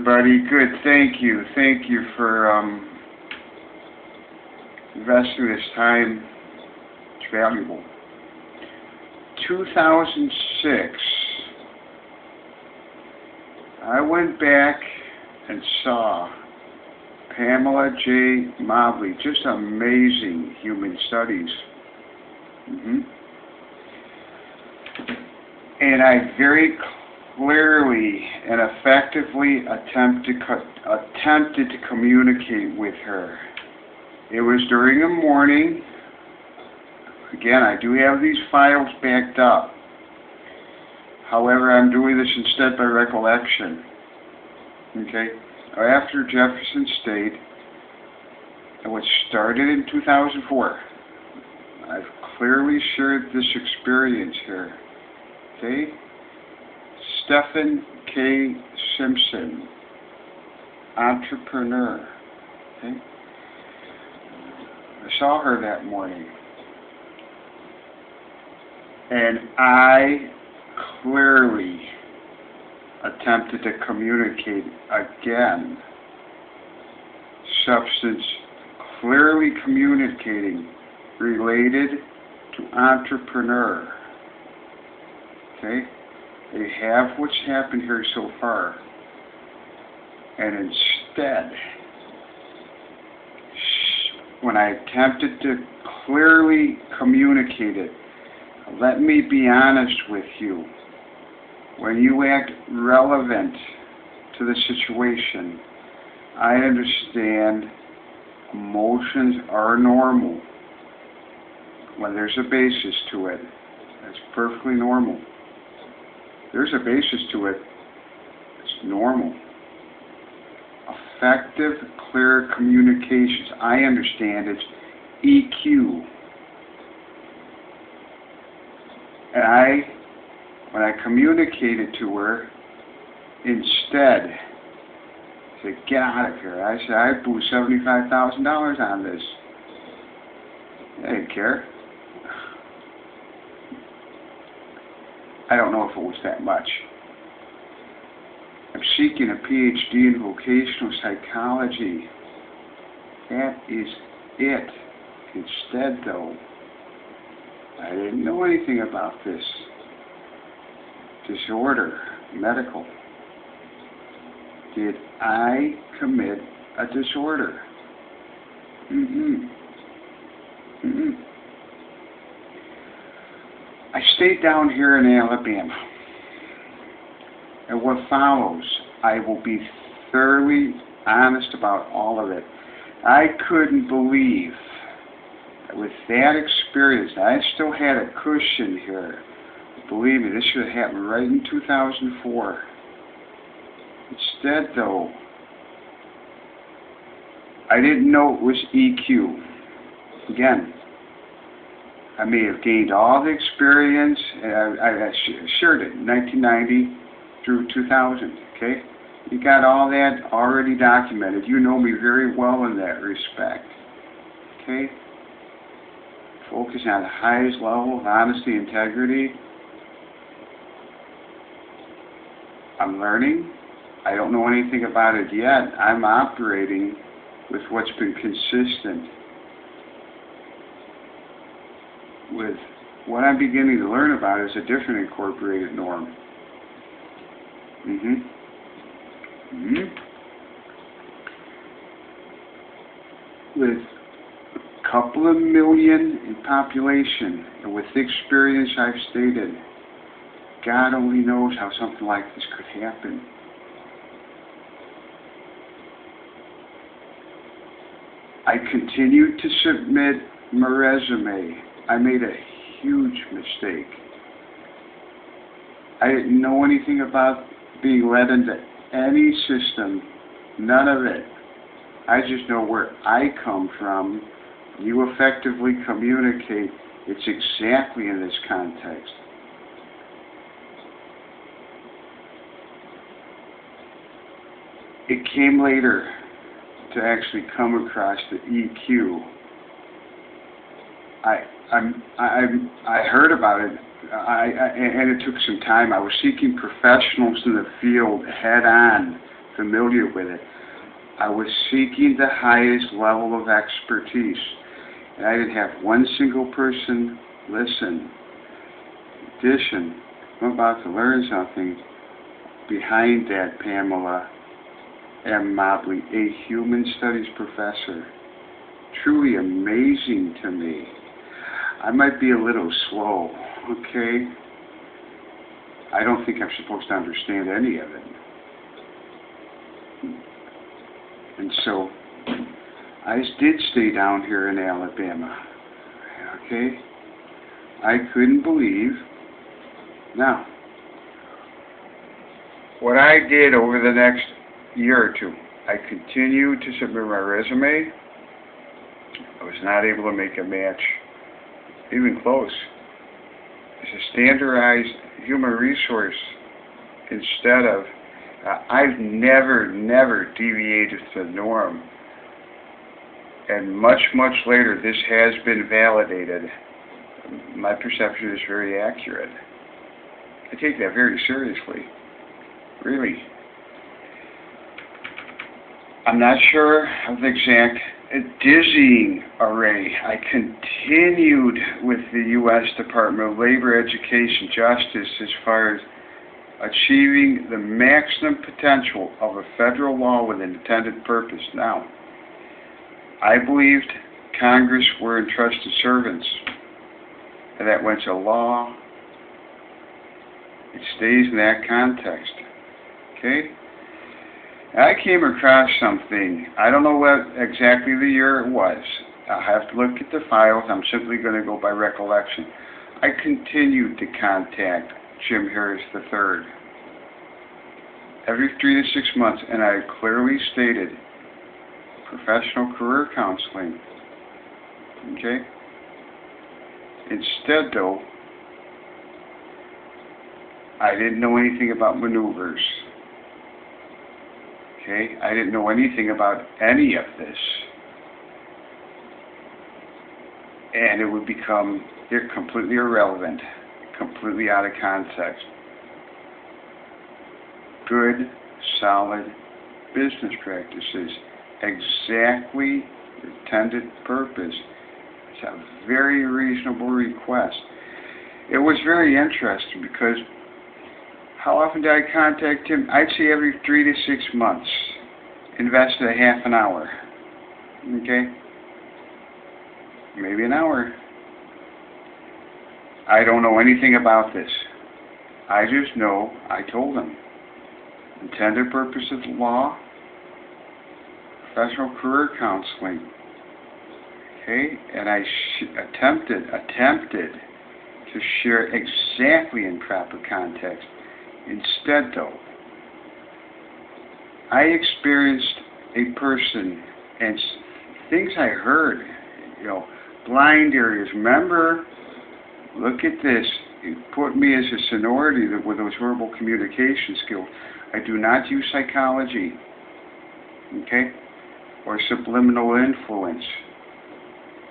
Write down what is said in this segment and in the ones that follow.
buddy. Good. Thank you. Thank you for investing this time. It's valuable. 2006. I went back and saw Pamela J. Mobley. Just amazing human studies. And I very clearly and effectively attempted to communicate with her. It was during the morning. Again, I do have these files backed up. However, I'm doing this instead by recollection. Okay? After Jefferson State, and what started in 2004, I've clearly shared this experience here. Okay? Stephen K. Simpson, entrepreneur. Okay? I saw her that morning. And I clearly attempted to communicate again. Substance clearly communicating related to entrepreneur. Okay? They have what's happened here so far. And instead, when I attempted to clearly communicate it, let me be honest with you. When you act relevant to the situation, I understand emotions are normal. When there's a basis to it, that's perfectly normal. There's a basis to it, it's normal. Effective, clear communications, I understand it's EQ. And when I communicated to her, instead, said, get out of here. I said, I blew $75,000 on this. I didn't care. I don't know if it was that much. I'm seeking a PhD in vocational psychology. That is it. Instead, though, I didn't know anything about this disorder, medical. Did I commit a disorder? I stayed down here in Alabama, and what follows, I will be thoroughly honest about all of it. I couldn't believe that with that experience, I still had a cushion here. Believe me, this should have happened right in 2004. Instead, though, I didn't know it was EQ. Again, I may have gained all the experience, and I shared it in 1990 through 2000, okay? You got all that already documented. You know me very well in that respect, okay? Focus on the highest level of honesty, integrity. I'm learning. I don't know anything about it yet. I'm operating with what's been consistent. With what I'm beginning to learn about is a different incorporated norm. With a couple of million in population, and with the experience I've stated, God only knows how something like this could happen. I continued to submit my resume. I made a huge mistake. I didn't know anything about being led into any system, none of it. I just know where I come from. You effectively communicate. It's exactly in this context. It came later to actually come across the EQ. I heard about it, and it took some time. I was seeking professionals in the field head on familiar with it. I was seeking the highest level of expertise, and I didn't have one single person listen. In addition, I'm about to learn something behind that, Pamela M. Mobley, a human studies professor. Truly amazing to me. I might be a little slow, okay? I don't think I'm supposed to understand any of it. And so, I did stay down here in Alabama, okay? I couldn't believe. Now, what I did over the next year or two, I continued to submit my resume. I was not able to make a match, even close. It's a standardized human resource instead of, I've never deviated to the norm. And much later, this has been validated. My perception is very accurate. I take that very seriously. Really. I'm not sure of the exact dizzying array. I continued with the U.S. Department of Labor, Education, Justice as far as achieving the maximum potential of a federal law with an intended purpose. Now, I believed Congress were entrusted servants, and that when it's a law, it stays in that context. Okay? I came across something. I don't know what exactly the year it was. I'll have to look at the files. I'm simply going to go by recollection. I continued to contact Jim Harris III every 3 to 6 months, and I clearly stated professional career counseling. Okay? Instead, though, I didn't know anything about maneuvers. Okay? I didn't know anything about any of this. And it would become completely irrelevant, completely out of context. Good, solid business practices, exactly the intended purpose. It's a very reasonable request. It was very interesting because how often did I contact him? I'd say every 3 to 6 months. Invested a half an hour. Okay? Maybe an hour. I don't know anything about this. I just know I told him. Intended purpose of the law, professional career counseling. Okay? And I attempted to share exactly in proper context. Instead, though, I experienced a person and things I heard, blind areas. Remember, look at this. You put me as a sonority with those verbal communication skills. I do not use psychology, okay, or subliminal influence.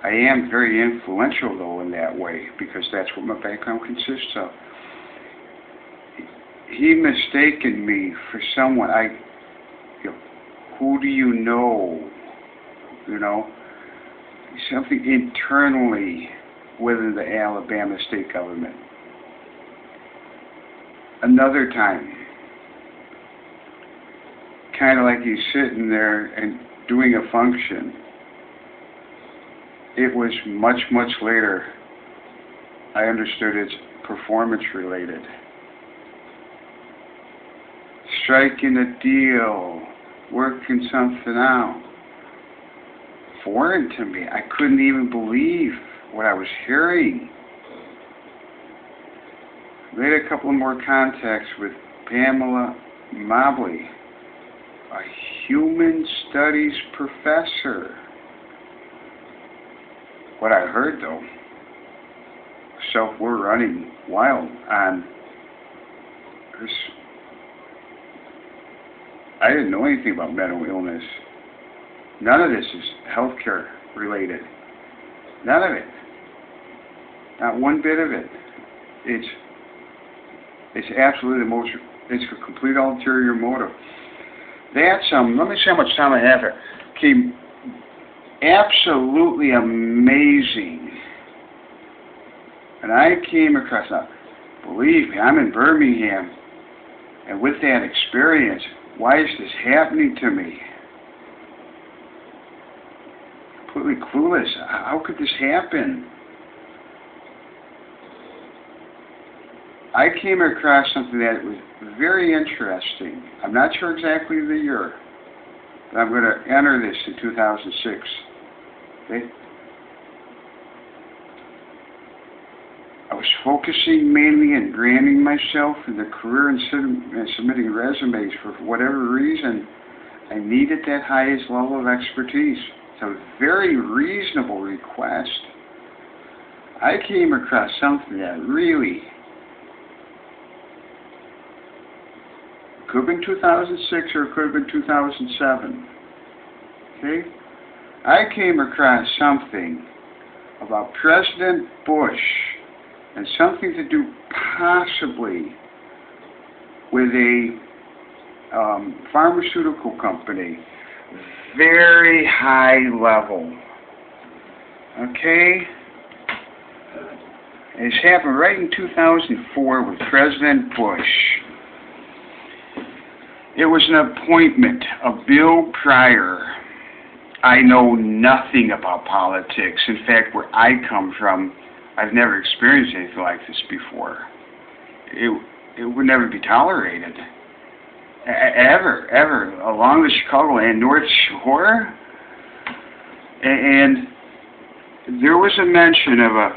I am very influential, though, in that way, because that's what my background consists of. He mistaken me for someone. Who do you know? Something internally within the Alabama state government. Another time, kind of like he's sitting there and doing a function. It was much later I understood it's performance related. Striking a deal, working something out. Foreign to me. I couldn't even believe what I was hearing. Made a couple more contacts with Pamela Mobley, a human studies professor. What I heard, though, self were running wild on this. I didn't know anything about mental illness. None of this is healthcare related. None of it. Not one bit of it. It's absolutely it's a complete ulterior motive. That's, let me see how much time I have here. Okay, absolutely amazing. And I came across, now, believe me, I'm in Birmingham, and with that experience, why is this happening to me? Completely clueless. How could this happen? I came across something that was very interesting. I'm not sure exactly the year, but I'm going to enter this in 2006. Okay? I was focusing mainly and branding myself in the career and submitting resumes. For whatever reason, I needed that highest level of expertise. It's a very reasonable request. I came across something that really could have been 2006 or it could have been 2007. Okay? I came across something about President Bush and something to do possibly with a pharmaceutical company. Very high level. Okay? It's happened right in 2004 with President Bush. It was an appointment of Bill Pryor. I know nothing about politics. In fact, where I come from, I've never experienced anything like this before. It would never be tolerated. Ever. Along the Chicago and North Shore. And there was a mention of a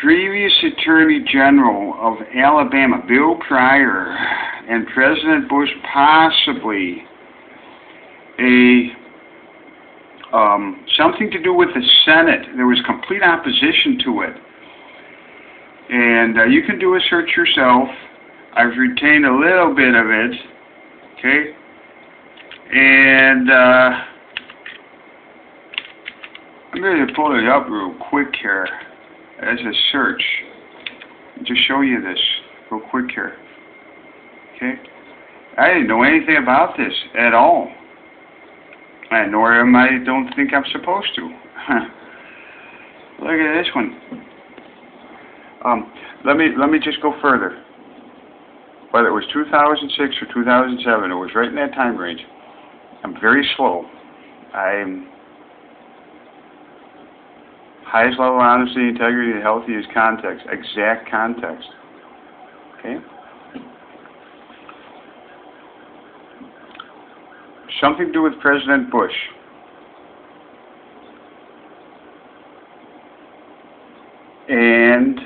previous Attorney General of Alabama, Bill Pryor, and President Bush possibly something to do with the Senate. There was complete opposition to it. And you can do a search yourself. I've retained a little bit of it. Okay? And I'm going to pull it up real quick here as a search. Just show you this real quick here. Okay? I didn't know anything about this at all. And nor don't think I'm supposed to. Look at this one. Let me just go further. Whether it was 2006 or 2007, it was right in that time range. I'm very slow. I'm highest level of honesty, integrity, and healthiest context. Exact context. Okay? Something to do with President Bush. And,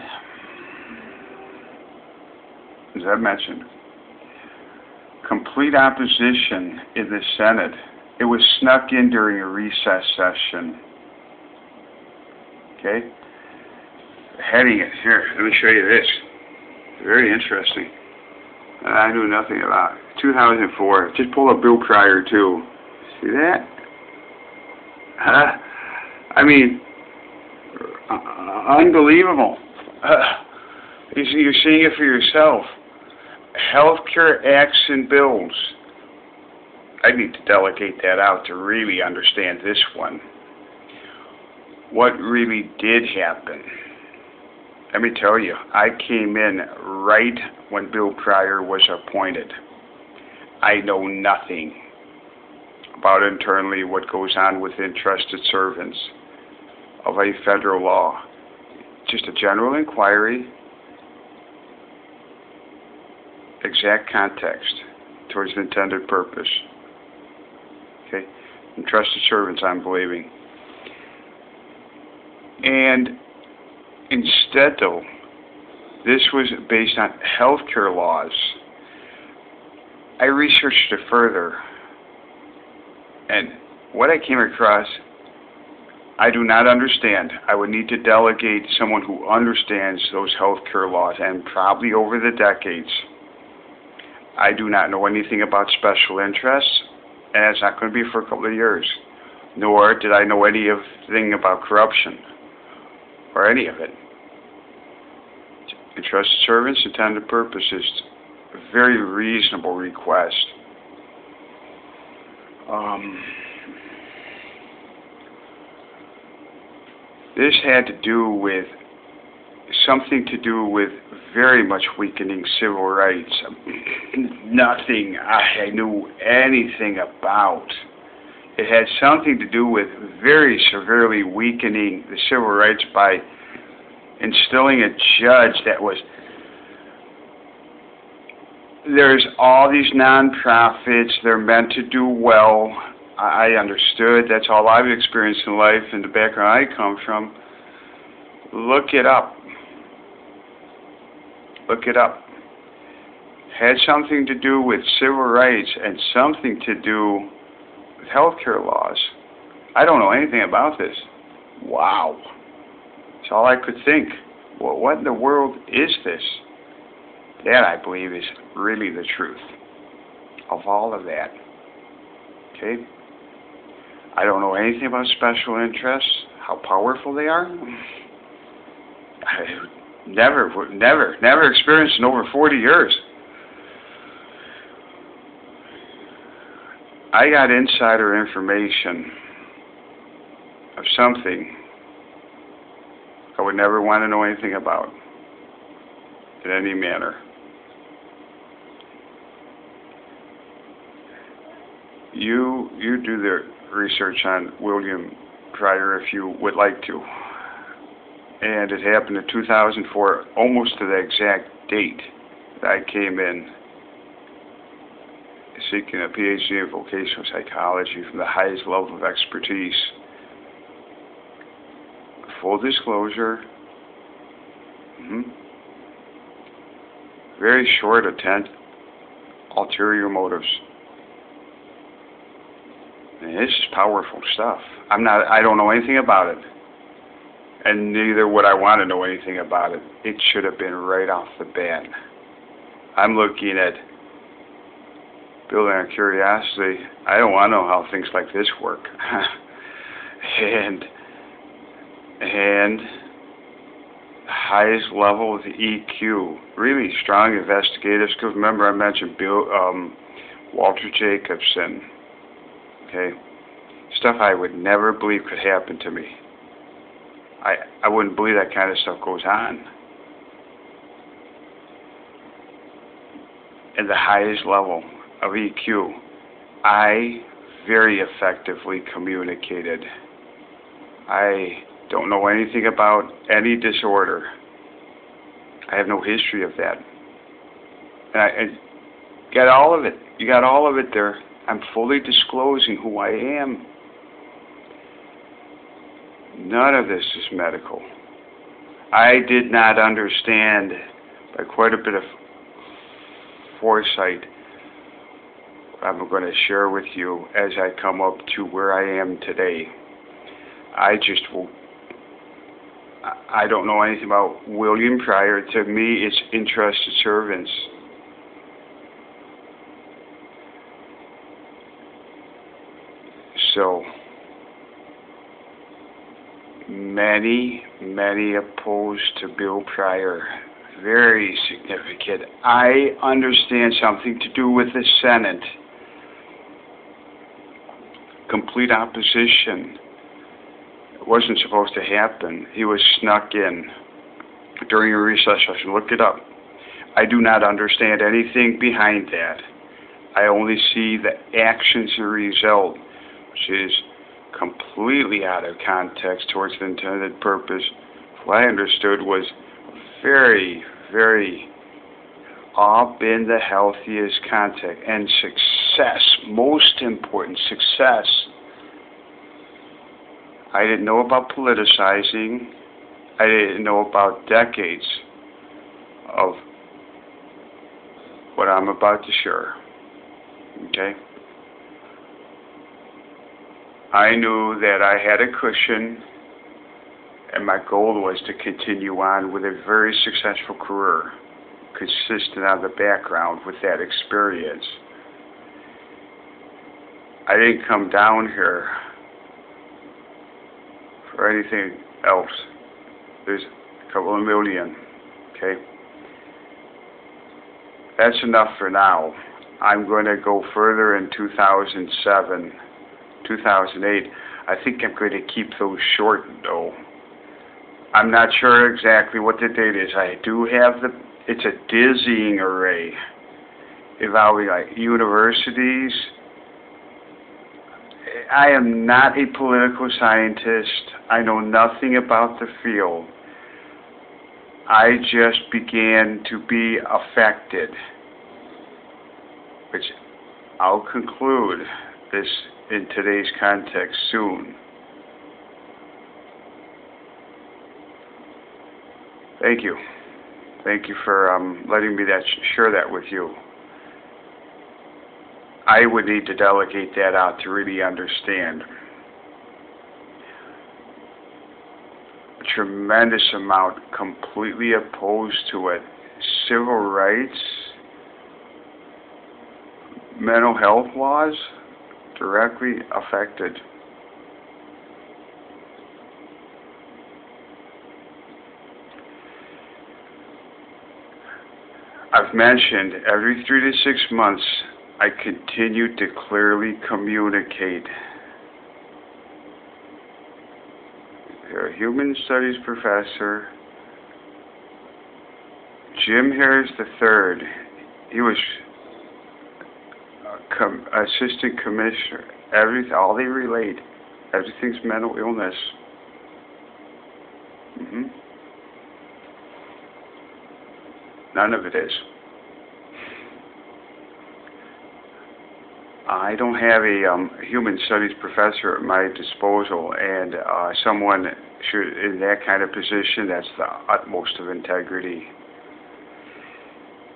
as I mentioned, complete opposition in the Senate. It was snuck in during a recess session. Okay? The heading is here. Let me show you this. Very interesting. I knew nothing about it. 2004. Just pull up Bill Pryor, too. See that? I mean, unbelievable. You're seeing it for yourself. Healthcare acts and bills. I need to delegate that out to really understand this one. What really did happen? Let me tell you, I came in right when Bill Pryor was appointed. I know nothing about internally what goes on with entrusted servants of a federal law. Just a general inquiry, exact context towards the intended purpose. Okay? Entrusted servants, I'm believing. And instead, though, this was based on healthcare laws. I researched it further, and what I came across, I do not understand. I would need to delegate someone who understands those healthcare laws, and probably over the decades. I do not know anything about special interests, and it's not going to be for a couple of years. Nor did I know anything about corruption, or any of it. Entrusted servants, intended purposes, a very reasonable request. This had to do with something to do with very much weakening civil rights. Nothing I knew anything about. It had something to do with very severely weakening the civil rights by instilling a judge that was... There's all these nonprofits, they're meant to do well. I understood, that's all I've experienced in life and the background I come from. Look it up. Look it up. Had something to do with civil rights and something to do with healthcare laws. I don't know anything about this. Wow. That's all I could think. Well, what in the world is this? That, I believe, is really the truth of all of that. Okay? I don't know anything about special interests, how powerful they are. I never experienced in over 40 years. I got insider information of something I would never want to know anything about in any manner. You do the research on William Pryor if you would like to. And it happened in 2004, almost to the exact date that I came in seeking a PhD in vocational psychology from the highest level of expertise. Full disclosure, very short attempt, ulterior motives. And this is powerful stuff. I don't know anything about it. And neither would I want to know anything about it. It should have been right off the bat. I'm looking at building on curiosity. I don't want to know how things like this work. and highest level of the EQ. Really strong investigators. Because remember I mentioned Walter Jacobson. Okay? Stuff I would never believe could happen to me. I wouldn't believe that kind of stuff goes on. At the highest level of EQ, I very effectively communicated. I don't know anything about any disorder. I have no history of that. And I got all of it. You got all of it there. I'm fully disclosing who I am. None of this is medical. I did not understand, by quite a bit of foresight, what I'm going to share with you as I come up to where I am today. I don't know anything about William Pryor. To me, it's interested servants. So, many opposed to Bill Pryor. Very significant. I understand something to do with the Senate. Complete opposition. It wasn't supposed to happen. He was snuck in during a recess session. Look it up. I do not understand anything behind that. I only see the actions and result, which is completely out of context towards the intended purpose. What I understood was very up in the healthiest context and success, most important, success. I didn't know about politicizing. I didn't know about decades of what I'm about to share. Okay? I knew that I had a cushion, and my goal was to continue on with a very successful career, consistent on the background with that experience. I didn't come down here for anything else. There's a couple of million, okay? That's enough for now. I'm going to go further in 2007, 2008. I think I'm going to keep those short, though. I'm not sure exactly what the date is. I do have it's a dizzying array evaluating like universities. I am not a political scientist. I know nothing about the field. I just began to be affected, which I'll conclude this in today's context soon. Thank you. Thank you for letting me share that with you. I would need to delegate that out to really understand. A tremendous amount completely opposed to it. Civil rights, mental health laws directly affected. I've mentioned every 3 to 6 months I continue to clearly communicate. A human studies professor, Jim Harris III, he was assistant commissioner. All they relate, everything's mental illness. None of it is. I don't have a human studies professor at my disposal, and someone should, in that kind of position, that's the utmost of integrity.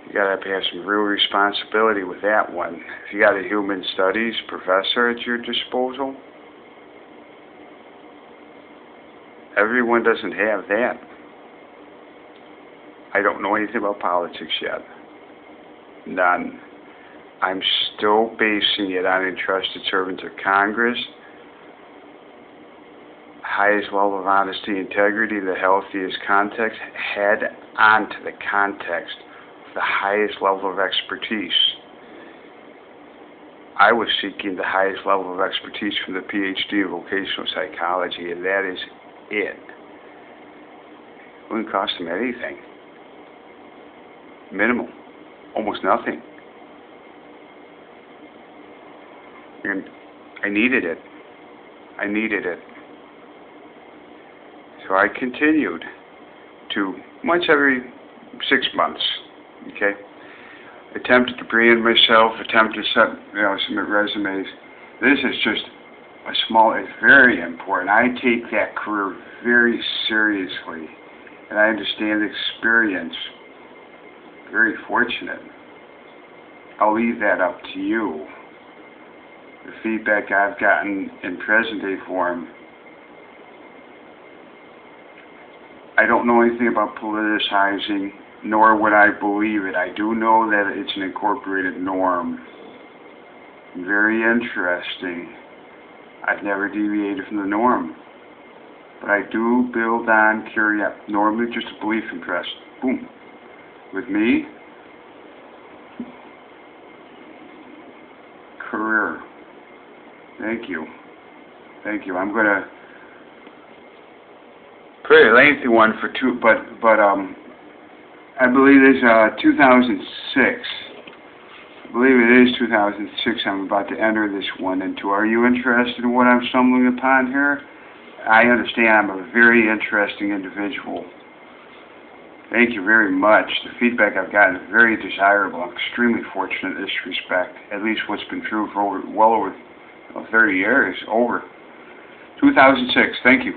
You gotta have some real responsibility with that one. If you got a human studies professor at your disposal, everyone doesn't have that. I don't know anything about politics yet. None. I'm still basing it on entrusted servants of Congress, highest level of honesty, integrity, the healthiest context, head on to the context of the highest level of expertise. I was seeking the highest level of expertise from the PhD in vocational psychology, and that is it. It wouldn't cost them anything. Minimal. Almost nothing. And I needed it. I needed it. So I continued to, once every 6 months, okay, attempted to brand myself, attempted to submit resumes. This is just a small, it's very important. I take that career very seriously, and I understand the experience. Very fortunate. I'll leave that up to you. The feedback I've gotten in present day form, I don't know anything about politicizing, nor would I believe it. I do know that it's an incorporated norm. Very interesting. I've never deviated from the norm. But I do build on curiosity, normally just a belief impressed. Boom. With me, career. Thank you. Thank you. I'm going to pretty lengthy one for two, but I believe it's 2006. I believe it is 2006. I'm about to enter this one into. Are you interested in what I'm stumbling upon here? I understand I'm a very interesting individual. Thank you very much. The feedback I've gotten is very desirable. I'm extremely fortunate in this respect. At least what's been true for well over 30 years. Over. 2006. Thank you.